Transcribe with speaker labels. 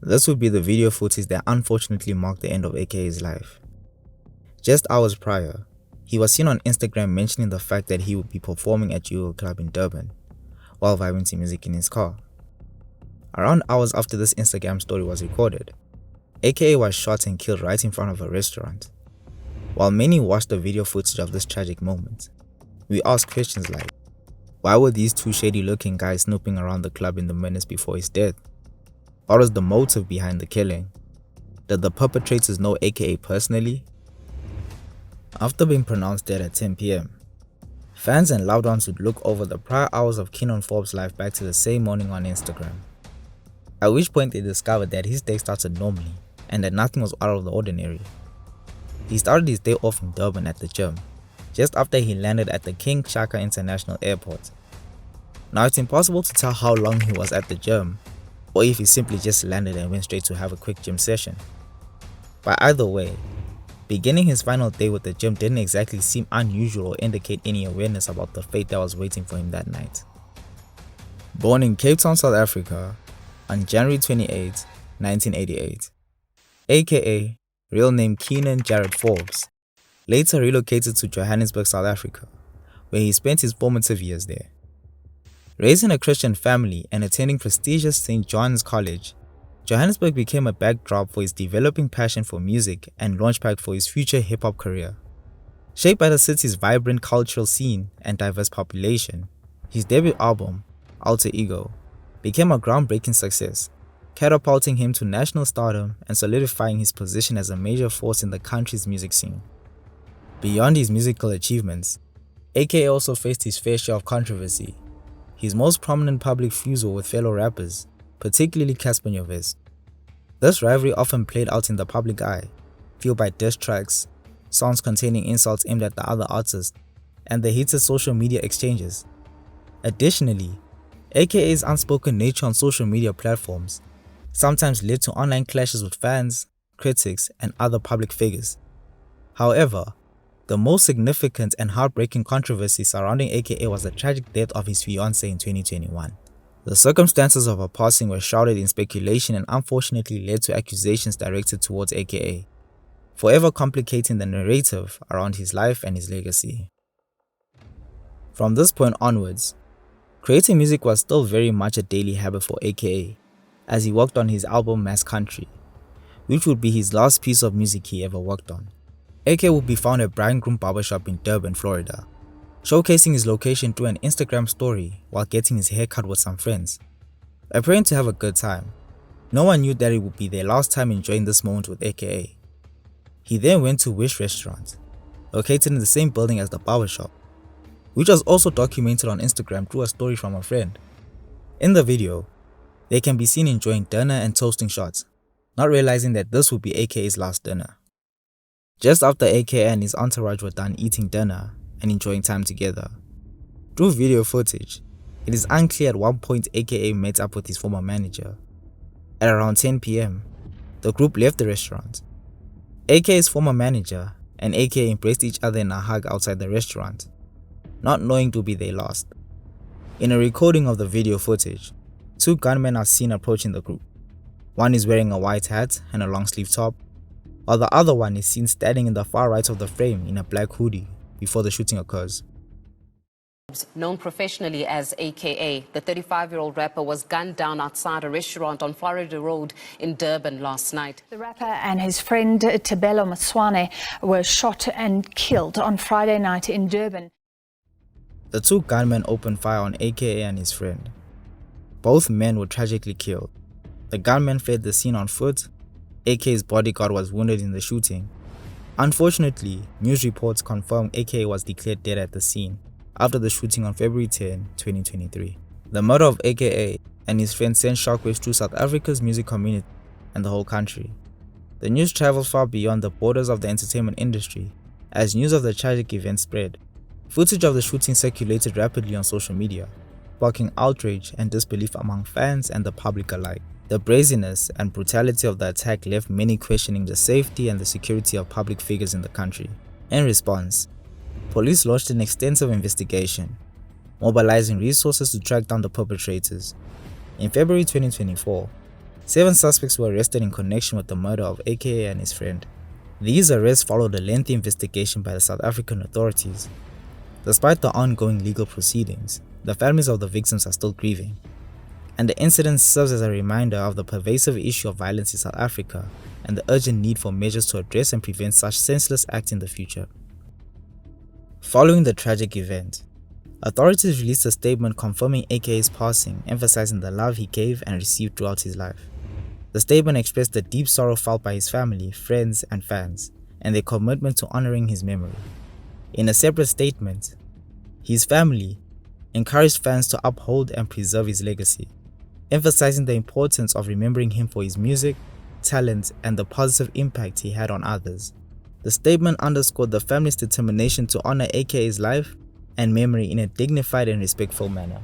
Speaker 1: This would be the video footage that unfortunately marked the end of AKA's life. Just hours prior, he was seen on Instagram mentioning the fact that he would be performing at Jugo Club in Durban while vibing to music in his car. Around hours after this Instagram story was recorded, AKA was shot and killed right in front of a restaurant. While many watched the video footage of this tragic moment, we asked questions like, why were these two shady looking guys snooping around the club in the minutes before his death? What was the motive behind the killing? Did the perpetrators know AKA personally? After being pronounced dead at 10 PM, fans and loved ones would look over the prior hours of Keenan Forbes' life back to the same morning on Instagram. At which point they discovered that his day started normally and that nothing was out of the ordinary. He started his day off in Durban at the gym, just after he landed at the King Shaka International Airport. Now it's impossible to tell how long he was at the gym, or if he simply just landed and went straight to have a quick gym session. But either way, beginning his final day with the gym didn't exactly seem unusual or indicate any awareness about the fate that was waiting for him that night. Born in Cape Town, South Africa, on January 28, 1988, aka real name Keenan Jared Forbes, later relocated to Johannesburg, South Africa, where he spent his formative years there. Raised in a Christian family and attending prestigious St. John's College, Johannesburg became a backdrop for his developing passion for music and launchpad for his future hip-hop career. Shaped by the city's vibrant cultural scene and diverse population, his debut album, Alter Ego, became a groundbreaking success, catapulting him to national stardom and solidifying his position as a major force in the country's music scene. Beyond his musical achievements, AKA also faced his fair share of controversy. His most prominent public feuds were with fellow rappers, particularly Casper Nyovest. This rivalry often played out in the public eye, fueled by diss tracks, songs containing insults aimed at the other artists, and the heated social media exchanges. Additionally, AKA's unspoken nature on social media platforms sometimes led to online clashes with fans, critics, and other public figures. However, the most significant and heartbreaking controversy surrounding AKA was the tragic death of his fiancée in 2021. The circumstances of her passing were shrouded in speculation and unfortunately led to accusations directed towards AKA, forever complicating the narrative around his life and his legacy. From this point onwards, creating music was still very much a daily habit for AKA, as he worked on his album Mass Country, which would be his last piece of music he ever worked on. AKA would be found at Brian Groom Barbershop in Durban, Florida, showcasing his location through an Instagram story while getting his hair cut with some friends. Appearing to have a good time, no one knew that it would be their last time enjoying this moment with AKA. He then went to Wish Restaurant, located in the same building as the barbershop, which was also documented on Instagram through a story from a friend. In the video, they can be seen enjoying dinner and toasting shots, not realizing that this would be AKA's last dinner. Just after AKA and his entourage were done eating dinner and enjoying time together, through video footage, it is unclear at what point AKA met up with his former manager. At around 10 PM, the group left the restaurant. AKA's former manager and AKA embraced each other in a hug outside the restaurant, not knowing it would be their last. In a recording of the video footage, two gunmen are seen approaching the group. One is wearing a white hat and a long sleeve top, while the other one is seen standing in the far right of the frame in a black hoodie before the shooting occurs.
Speaker 2: Known professionally as AKA, the 35-year-old rapper was gunned down outside a restaurant on Florida Road in Durban last night.
Speaker 3: The rapper and his friend Tabelo Maswane were shot and killed on Friday night in Durban.
Speaker 1: The two gunmen opened fire on AKA and his friend. Both men were tragically killed. The gunman fled the scene on foot. AKA's bodyguard was wounded in the shooting. Unfortunately, news reports confirmed AKA was declared dead at the scene after the shooting on February 10, 2023. The murder of AKA and his friend sent shockwaves through South Africa's music community and the whole country. The news traveled far beyond the borders of the entertainment industry as news of the tragic event spread. Footage of the shooting circulated rapidly on social media, sparking outrage and disbelief among fans and the public alike. The brazenness and brutality of the attack left many questioning the safety and the security of public figures in the country. In response, police launched an extensive investigation, mobilizing resources to track down the perpetrators. In February 2024, 7 suspects were arrested in connection with the murder of AKA and his friend. These arrests followed a lengthy investigation by the South African authorities. Despite the ongoing legal proceedings, the families of the victims are still grieving, and the incident serves as a reminder of the pervasive issue of violence in South Africa and the urgent need for measures to address and prevent such senseless acts in the future. Following the tragic event, authorities released a statement confirming AKA's passing, emphasizing the love he gave and received throughout his life. The statement expressed the deep sorrow felt by his family, friends, and fans, and their commitment to honoring his memory. In a separate statement, his family encouraged fans to uphold and preserve his legacy, emphasizing the importance of remembering him for his music, talent, and the positive impact he had on others. The statement underscored the family's determination to honor AKA's life and memory in a dignified and respectful manner.